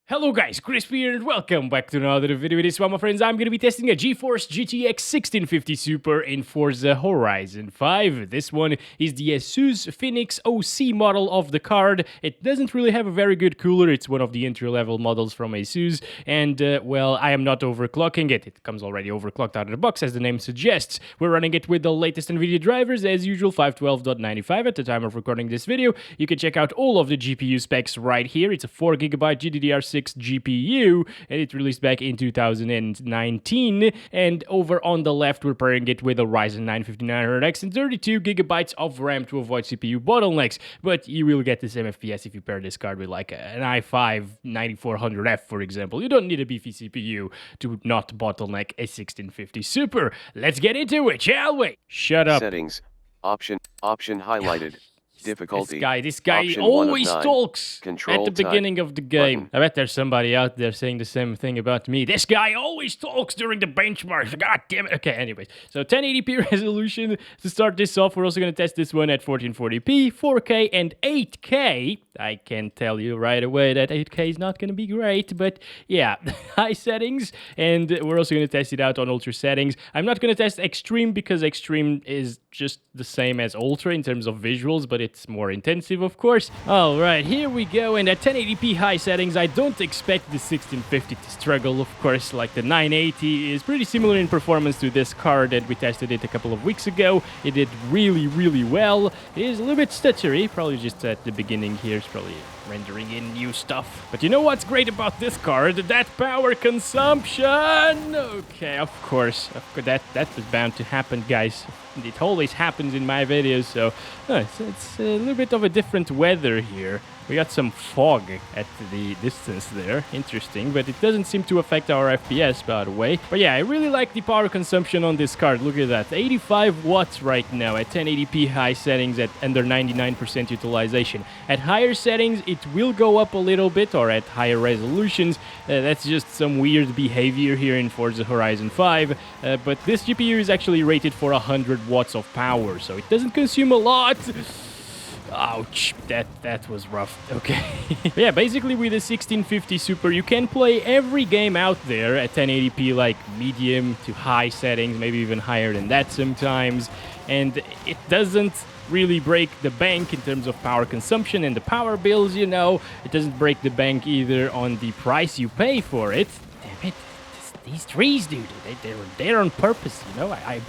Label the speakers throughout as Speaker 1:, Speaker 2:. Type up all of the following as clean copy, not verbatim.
Speaker 1: Hello guys, Crispy here and welcome back to another video. This one, my friends, I'm going to be testing a GeForce GTX 1650 Super in Forza Horizon 5. This one is the Asus Phanteks OC model of the card. It doesn't really have a very good cooler. It's one of the entry-level models from Asus. And, well, I am not overclocking it. It comes already overclocked out of the box, as the name suggests. We're running it with the latest Nvidia drivers, as usual, 512.95 at the time of recording this video. You can check out all of the GPU specs right here. It's a 4GB GDDR6 GPU, and it released back in 2019. And over on the left, we're pairing it with a Ryzen 950-900X and 32GB of RAM to avoid CPU bottlenecks. But you will get the same FPS if you pair this card with like an i5-9400F, for example. You don't need a beefy CPU to not bottleneck a 1650 Super. Let's get into it, shall we? Shut up.
Speaker 2: Settings. Option highlighted. Difficulty.
Speaker 1: This guy
Speaker 2: Option
Speaker 1: always
Speaker 2: 1 of 9.
Speaker 1: talks
Speaker 2: Control
Speaker 1: at the
Speaker 2: type.
Speaker 1: beginning of the game.
Speaker 2: Button.
Speaker 1: I bet there's somebody out there saying the same thing about me. This guy always talks during the benchmarks. God damn it. Okay, anyways. So 1080p resolution. To start this off, we're also going to test this one at 1440p, 4K, and 8K. I can tell you right away that 8K is not going to be great, but yeah, high settings. And we're also going to test it out on ultra settings. I'm not going to test extreme because extreme is just the same as ultra in terms of visuals, but it's more intensive, of course. All right, here we go. And at 1080p high settings, I don't expect the 1650 to struggle, of course. Like the 980 is pretty similar in performance to this card, and we tested it a couple of weeks ago. It did really, really well. It is a little bit stuttery, probably just at the beginning here. It's probably rendering in new stuff. But you know what's great about this card? That power consumption! Okay, of course. That was bound to happen, guys. It always happens in my videos, so it's a little bit of a different weather here. We got some fog at the distance there. Interesting, but it doesn't seem to affect our FPS, by the way. But yeah, I really like the power consumption on this card. Look at that. 85 watts right now at 1080p high settings at under 99% utilization. At higher settings, it will go up a little bit, or at higher resolutions. That's just some weird behavior here in Forza Horizon 5. But this GPU is actually rated for 100 watts of power, so it doesn't consume a lot. Ouch, that was rough. Okay. Yeah, basically with the 1650 Super, you can play every game out there at 1080p, like medium to high settings, maybe even higher than that sometimes. And it doesn't really break the bank in terms of power consumption and the power bills, you know. It doesn't break the bank either on the price you pay for it. Damn it. These trees, dude, they're there on purpose, you know. I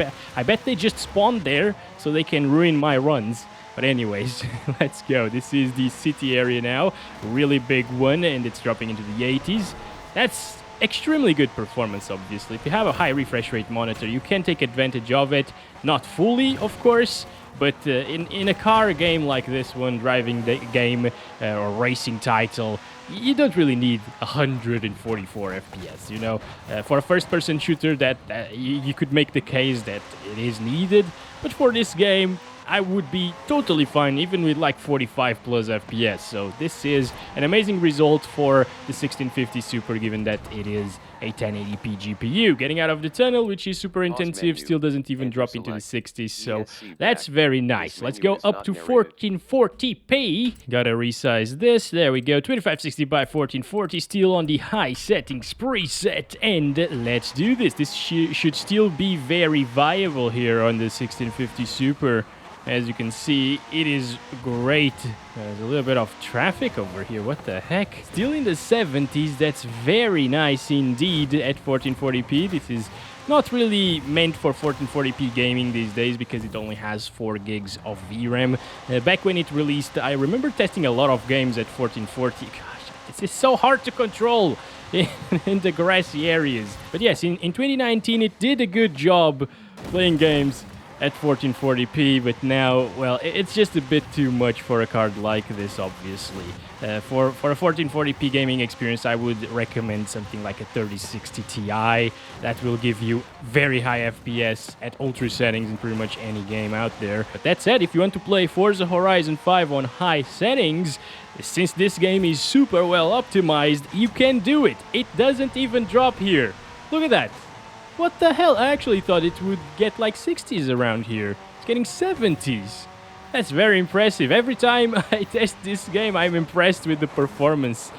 Speaker 1: bet they just spawned there so they can ruin my runs. But anyways, let's go. This is the city area now. Really big one, and it's dropping into the 80s. That's extremely good performance, obviously. If you have a high refresh rate monitor, you can take advantage of it. Not fully, of course, but in a car game like this one, driving the game or racing title, you don't really need 144 FPS, you know. For a first-person shooter, you could make the case that it is needed, but for this game, I would be totally fine even with like 45 plus FPS. So this is an amazing result for the 1650 Super, given that it is a 1080p GPU. Getting out of the tunnel, which is super intensive, still doesn't even drop into the 60s, so that's very nice. Let's go up to 1440p. Gotta resize this. There we go. 2560 by 1440, still on the high settings preset, and let's do this. This should still be very viable here on the 1650 Super. As you can see, it is great. There's a little bit of traffic over here. What the heck? Still in the 70s. That's very nice indeed at 1440p. This is not really meant for 1440p gaming these days because it only has 4 gigs of VRAM. Back when it released, I remember testing a lot of games at 1440. Gosh, this is so hard to control in the grassy areas. But yes, in 2019, it did a good job playing games at 1440p, but now, well, it's just a bit too much for a card like this, obviously. For a 1440p gaming experience, I would recommend something like a 3060 Ti. That will give you very high FPS at ultra settings in pretty much any game out there. But that said, if you want to play Forza Horizon 5 on high settings, since this game is super well optimized, you can do it. It doesn't even drop here. Look at that. What the hell? I actually thought it would get like 60s around here. It's getting 70s. That's very impressive. Every time I test this game, I'm impressed with the performance.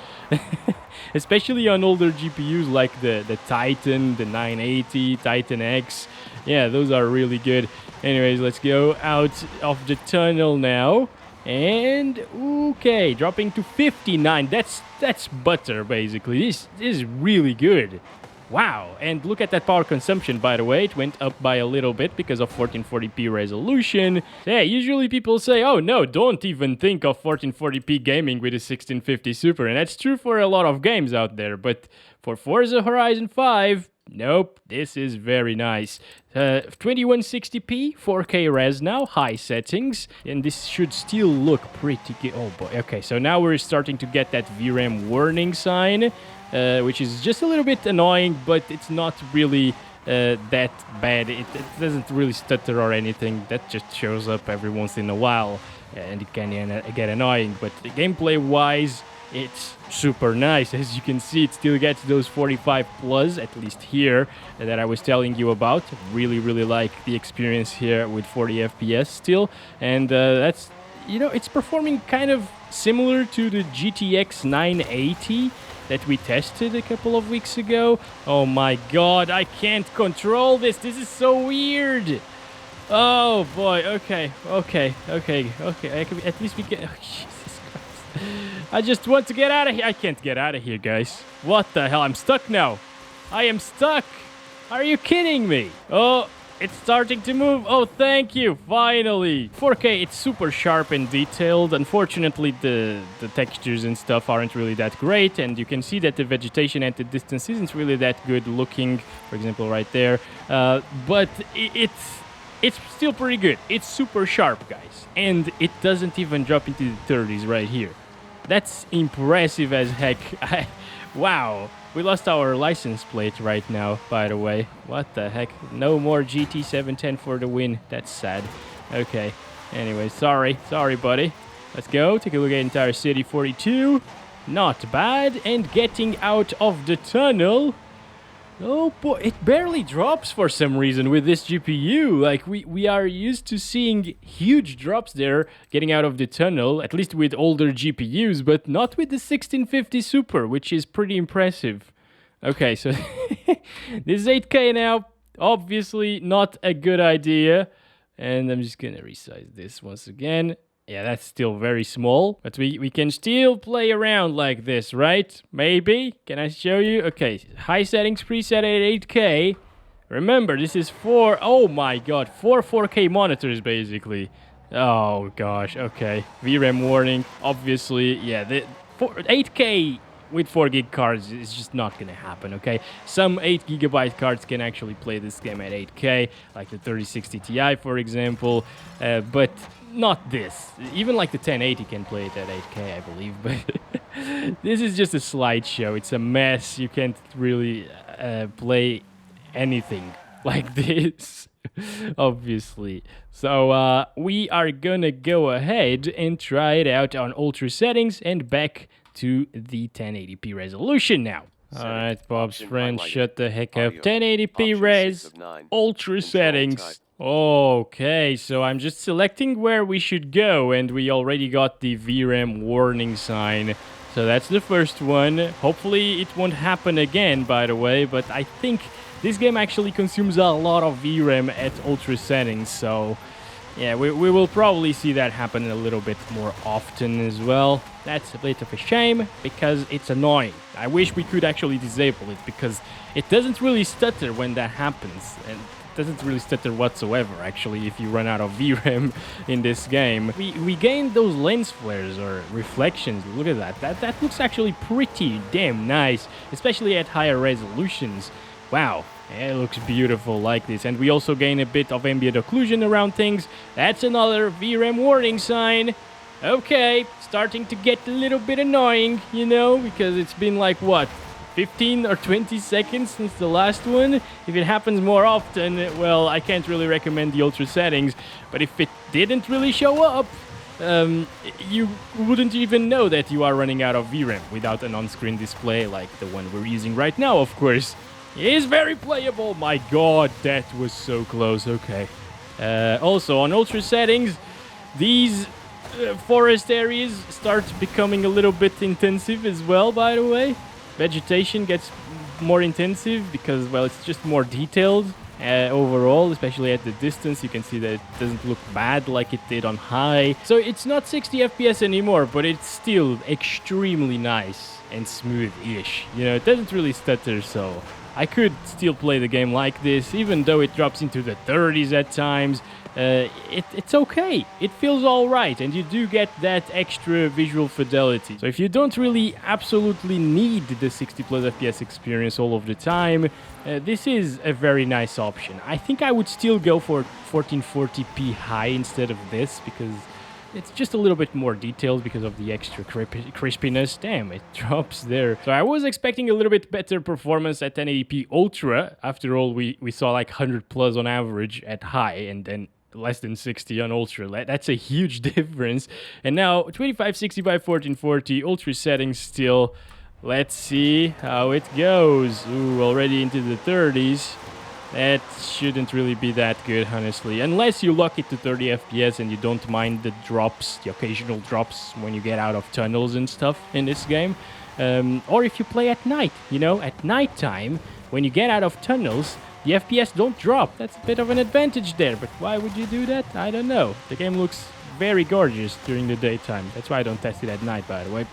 Speaker 1: especially on older GPUs like the Titan, the 980, Titan X. Yeah, those are really good. Anyways, let's go out of the tunnel now. And okay, dropping to 59. That's butter basically. This is really good. Wow, and look at that power consumption, by the way. It went up by a little bit because of 1440p resolution. Yeah, usually people say, oh no, don't even think of 1440p gaming with a 1650 Super. And that's true for a lot of games out there. But for Forza Horizon 5, nope, this is very nice. 2160p, 4K res now, high settings. And this should still look pretty good. Oh boy, okay, so now we're starting to get that VRAM warning sign. Which is just a little bit annoying, but it's not really that bad. It doesn't really stutter or anything. That just shows up every once in a while, and it can get annoying. But gameplay-wise, it's super nice. As you can see, it still gets those 45 plus, at least here, that I was telling you about. Really, really like the experience here with 40 FPS still. And that's, you know, it's performing kind of similar to the GTX 980 that we tested a couple of weeks ago. Oh my god, I can't control this. This is so weird. Oh boy, okay. At least we can... Oh, Jesus Christ. I just want to get out of here. I can't get out of here, guys. What the hell? I'm stuck now. I am stuck. Are you kidding me? Oh, it's starting to move. Oh, thank you. Finally. 4K, it's super sharp and detailed. Unfortunately, the textures and stuff aren't really that great. And you can see that the vegetation at the distance isn't really that good looking. For example, right there. But it's still pretty good. It's super sharp, guys. And it doesn't even drop into the 30s right here. That's impressive as heck. Wow. We lost our license plate right now, by the way. What the heck? No more GT710 for the win. That's sad. Okay. Anyway, sorry, buddy. Let's go. Take a look at entire city 42. Not bad. And getting out of the tunnel. Oh boy, it barely drops for some reason with this GPU. Like, we are used to seeing huge drops there getting out of the tunnel, at least with older GPUs, but not with the 1650 Super, which is pretty impressive. Okay, so this is 8K now. Obviously not a good idea. And I'm just gonna resize this once again. Yeah, that's still very small, but we can still play around like this, right? Maybe? Can I show you? Okay, high settings preset at 8K. Remember, this is oh my god, 4K monitors, basically. Oh gosh, okay. VRAM warning, obviously. Yeah, 8K with 4 gig cards is just not gonna happen, okay? Some 8 gigabyte cards can actually play this game at 8K, like the 3060 Ti, for example, but not this. Even like the 1080 can play it at 8K, I believe, but this is just a slideshow. It's a mess. You can't really play anything like this, obviously. So we are gonna go ahead and try it out on ultra settings and back to the 1080p resolution now. Alright, Bob's friend, shut the heck up. 1080p res, ultra settings. Okay, so I'm just selecting where we should go, and we already got the VRAM warning sign. So that's the first one. Hopefully it won't happen again, by the way, but I think this game actually consumes a lot of VRAM at ultra settings, so yeah, we will probably see that happen a little bit more often as well. That's a bit of a shame, because it's annoying. I wish we could actually disable it, because it doesn't really stutter when that happens, and doesn't really stutter whatsoever, actually, if you run out of VRAM in this game. We gained those lens flares or reflections. Look at that. That looks actually pretty damn nice, especially at higher resolutions. Wow, it looks beautiful like this. And we also gain a bit of ambient occlusion around things. That's another VRAM warning sign. Okay, starting to get a little bit annoying, you know, because it's been like, what, 15 or 20 seconds since the last one. If it happens more often, well, I can't really recommend the ultra settings, but if it didn't really show up, you wouldn't even know that you are running out of VRAM without an on-screen display like the one we're using right now, of course. It is very playable. My god, that was so close. Okay. Also, on ultra settings, these forest areas start becoming a little bit intensive as well, by the way. vegetation gets more intensive because, well, it's just more detailed overall, especially at the distance. You can see that it doesn't look bad like it did on high. So it's not 60 FPS anymore, but it's still extremely nice and smooth-ish. You know, it doesn't really stutter, so I could still play the game like this, even though it drops into the 30s at times. It's okay. It feels all right, and you do get that extra visual fidelity. So if you don't really absolutely need the 60 plus FPS experience all of the time, this is a very nice option. I think I would still go for 1440p high instead of this, because it's just a little bit more detailed because of the extra crispiness. Damn, it drops there. So I was expecting a little bit better performance at 1080p Ultra. After all, we saw like 100 plus on average at high, and then less than 60 on Ultra. That's a huge difference. And now 2560 by 1440 Ultra settings still. Let's see how it goes. Ooh, already into the 30s. That shouldn't really be that good, honestly. Unless you lock it to 30 FPS and you don't mind the drops, the occasional drops when you get out of tunnels and stuff in this game. Or if you play at night, you know, at nighttime, when you get out of tunnels, the FPS don't drop. That's a bit of an advantage there, but why would you do that? I don't know. The game looks very gorgeous during the daytime. That's why I don't test it at night, by the way.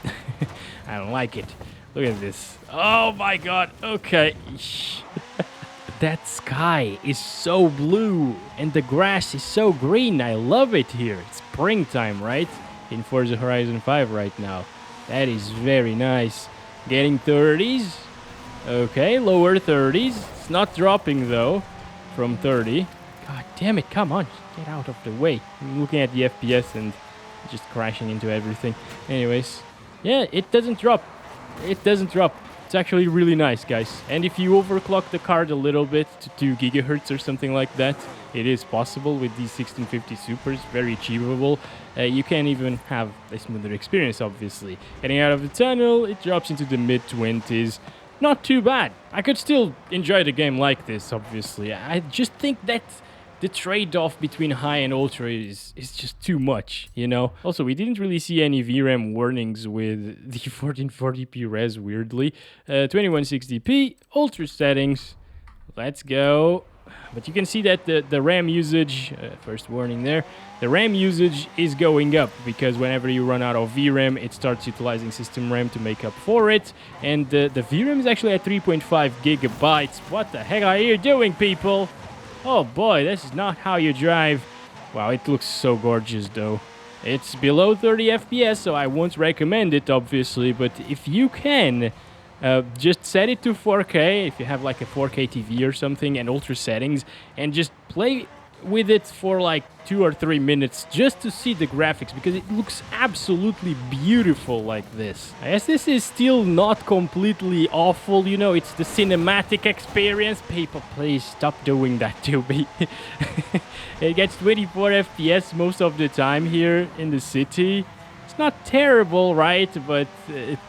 Speaker 1: I don't like it. Look at this. Oh my god. Okay. That sky is so blue and the grass is so green. I love it here. It's springtime, right? In Forza Horizon 5 right now. That is very nice. Getting 30s. Okay, lower 30s. It's not dropping though from 30. God damn it, come on. Get out of the way. I'm looking at the FPS and just crashing into everything. Anyways, yeah, it doesn't drop. It doesn't drop. It's actually really nice, guys. And if you overclock the card a little bit to 2 gigahertz or something like that, it is possible with these 1650 Supers. Very achievable. You can even have a smoother experience, obviously. Getting out of the tunnel, it drops into the mid-20s. Not too bad. I could still enjoy the game like this, obviously. I just think that the trade-off between high and ultra is just too much, you know? Also, we didn't really see any VRAM warnings with the 1440p res, weirdly. 2160p, ultra settings. Let's go. But you can see that the RAM usage, first warning there, the RAM usage is going up because whenever you run out of VRAM, it starts utilizing system RAM to make up for it. And the VRAM is actually at 3.5 gigabytes. What the heck are you doing, people? Oh boy, this is not how you drive. Wow, it looks so gorgeous though. It's below 30 FPS, so I won't recommend it, obviously, but if you can, just set it to 4K, if you have like a 4K TV or something, and ultra settings, and just play with it for like 2 or 3 minutes just to see the graphics, because it looks absolutely beautiful like this. I guess this is still not completely awful, you know, it's the cinematic experience. People, please stop doing that to me. It gets 24 FPS most of the time here in the city. It's not terrible, right? But it's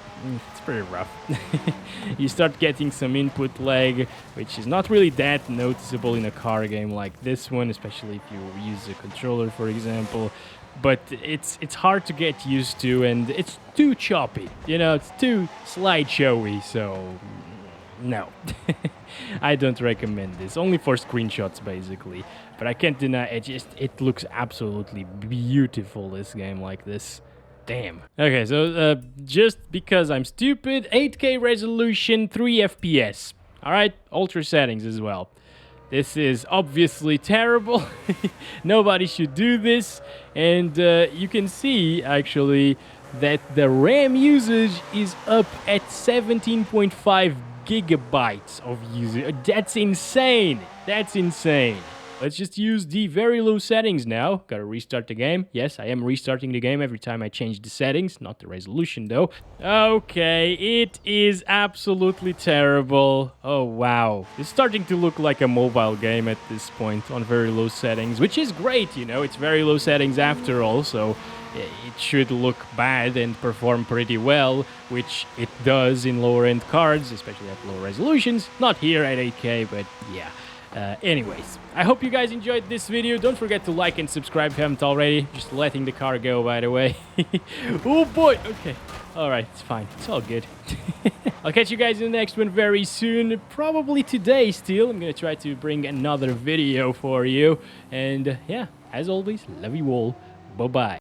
Speaker 1: pretty rough. You start getting some input lag, which is not really that noticeable in a car game like this one, especially if you use a controller, for example. But it's hard to get used to, and it's too choppy. You know, it's too slideshowy, so no. I don't recommend this. Only for screenshots, basically. But I can't deny it looks absolutely beautiful, this game like this. Damn. Okay, so just because I'm stupid, 8K resolution, 3 FPS. Alright, ultra settings as well. This is obviously terrible. Nobody should do this. And you can see, actually, that the RAM usage is up at 17.5 gigabytes of usage. That's insane. That's insane. Let's just use the very low settings now. Gotta restart the game. Yes, I am restarting the game every time I change the settings. Not the resolution, though. Okay, it is absolutely terrible. Oh, wow. It's starting to look like a mobile game at this point on very low settings, which is great, you know. It's very low settings after all, so it should look bad and perform pretty well, which it does in lower-end cards, especially at low resolutions. Not here at 8K, but yeah. Anyways, I hope you guys enjoyed this video. Don't forget to like and subscribe if you haven't already. Just letting the car go, by the way. Oh boy! Okay. All right, it's fine. It's all good. I'll catch you guys in the next one very soon. Probably today still. I'm going to try to bring another video for you. And yeah, as always, love you all. Bye-bye.